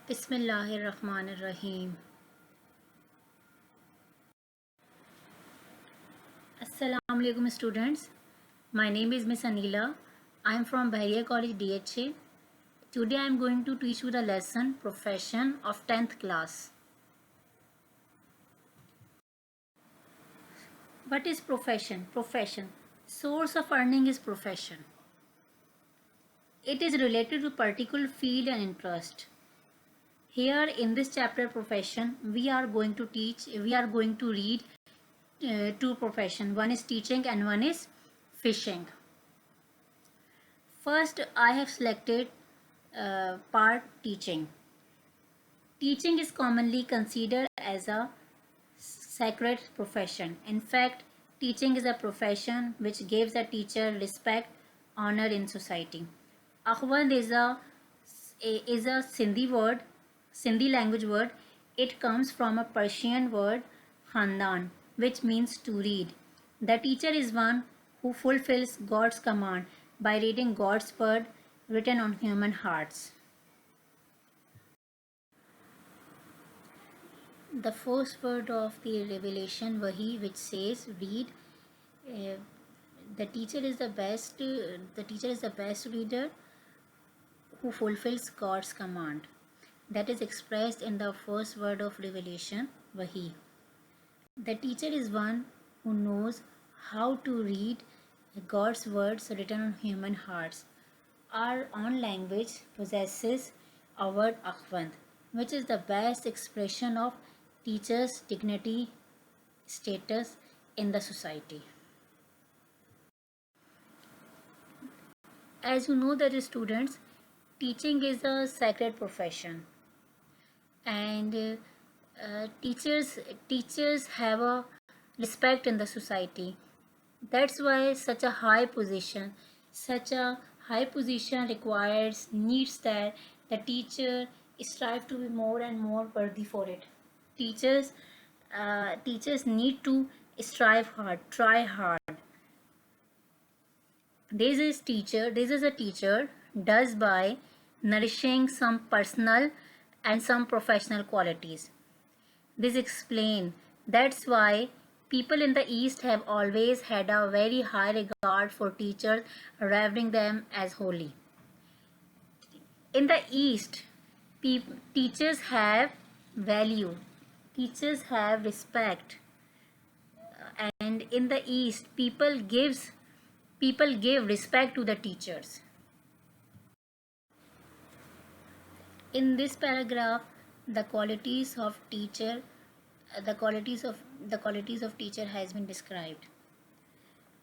Bismillahirrahmanirrahim. Assalamu alaikum students. My name is Miss Anila. I am from Bahria College DHA. Today I am going to teach you the lesson Profession of 10th class. What is profession? Profession. Source of earning is profession. It is related to particular field and interest. Here in this chapter profession, we are going to read two profession. One is teaching and one is fishing. First, I have selected part teaching. Teaching is commonly considered as a sacred profession. In fact, teaching is a profession which gives a teacher respect, honor in society. Akhwand is a Sindhi word, Sindhi language word. It comes from a Persian word khandan, which means to read. The teacher is one who fulfills God's command by reading God's word written on human hearts. The first word of the revelation Wahi, which says read. uh, the teacher is the best reader who fulfills God's command. That is expressed in the first word of revelation Wahi. The teacher is one who knows how to read God's words written on human hearts. Our own language possesses a word akhwand, which is the best expression of teacher's dignity status in the society. As you know that students, teaching is a sacred profession, and teachers have a respect in the society. That's why such a high position needs that the teacher strive to be more and more worthy for it. Teachers need to strive hard, try hard. This is a teacher does by nourishing some personal and some professional qualities. This explain that's why people in the East have always had a very high regard for teachers, revering them as holy. In the East, teachers have value, teachers have respect, and in the East, people give respect to the teachers. In this paragraph, the qualities of teacher teacher has been described.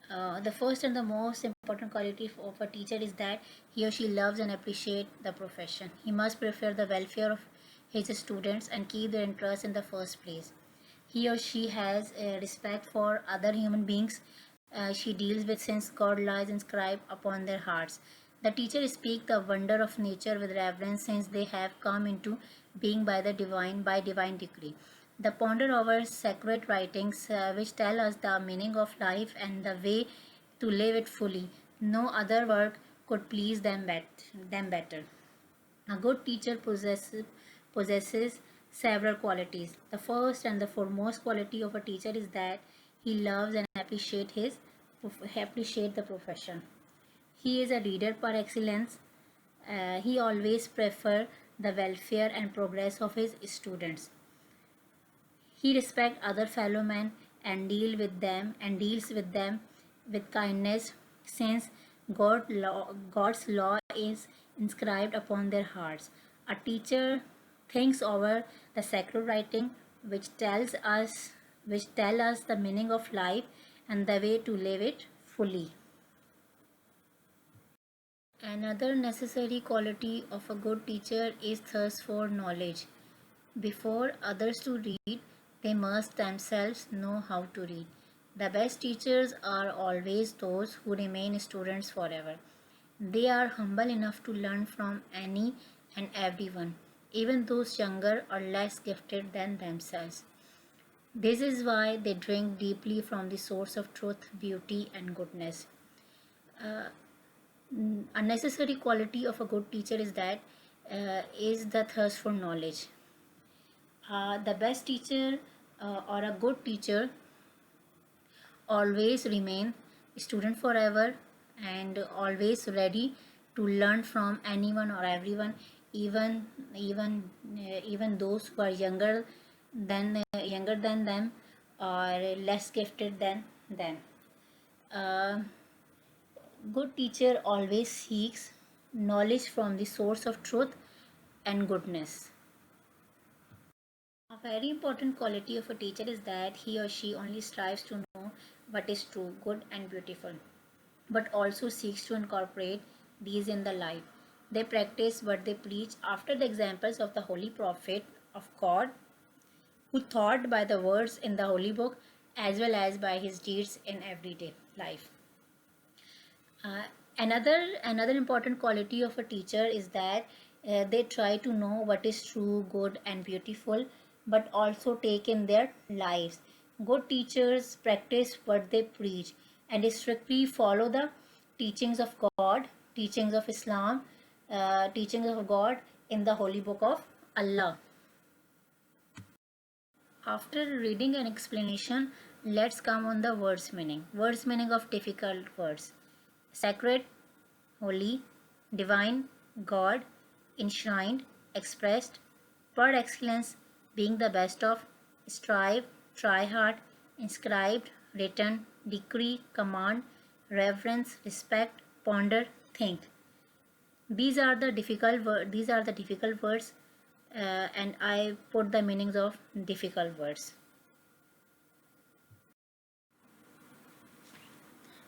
The first and the most important quality of a teacher is that he or she loves and appreciates the profession. He must prefer the welfare of his students and keep their interest in the first place. He or she has respect for other human beings she deals with, since God lies inscribed upon their hearts. The teacher speaks the wonder of nature with reverence, since they have come into being by divine decree. The ponder over sacred writings which tell us the meaning of life and the way to live it fully. No other work could please them better. A good teacher possesses several qualities. The first and the foremost quality of a teacher is that he loves and appreciate the profession. He is a reader par excellence. He always prefers the welfare and progress of his students. He respects other fellow men and deals with them with kindness, since God's law is inscribed upon their hearts. A teacher thinks over the sacred writing which tell us the meaning of life and the way to live it fully. Another necessary quality of a good teacher is thirst for knowledge. Before others to read, they must themselves know how to read. The best teachers are always those who remain students forever. They are humble enough to learn from any and everyone, even those younger or less gifted than themselves. This is why they drink deeply from the source of truth, beauty, and goodness. A necessary quality of a good teacher is that is the thirst for knowledge. The best teacher or a good teacher always remain student forever and always ready to learn from anyone or everyone, even those who are younger than them or less gifted than them. uh, Good teacher always seeks knowledge from the source of truth and goodness. A very important quality of a teacher is that he or she only strives to know what is true, good, and beautiful, but also seeks to incorporate these in the life. They practice what they preach after the examples of the holy prophet of God, who taught by the words in the holy book as well as by his deeds in everyday life. Uh, another important quality of a teacher is that they try to know what is true, good, and beautiful, but also take in their lives. Good teachers practice what they preach and strictly follow the teachings of God, teachings of Islam, teachings of God in the holy book of Allah. After reading an explanation, let's come on the words meaning. Words meaning of difficult words. Sacred, holy, divine, God, enshrined, expressed, per excellence, being the best of, strive, try hard, inscribed, written, decree, command, reverence, respect, ponder, think. These are the difficult words, and I put the meanings of difficult words.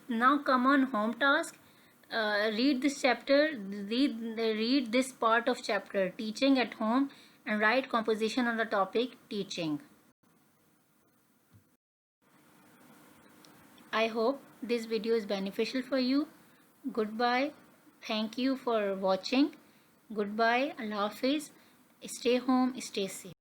Now come on home task. Read this chapter, read this part of chapter teaching at home and write composition on the topic teaching. I hope this video is beneficial for you. Goodbye. Thank you for watching. Goodbye. Allah Hafiz. Stay home, stay safe.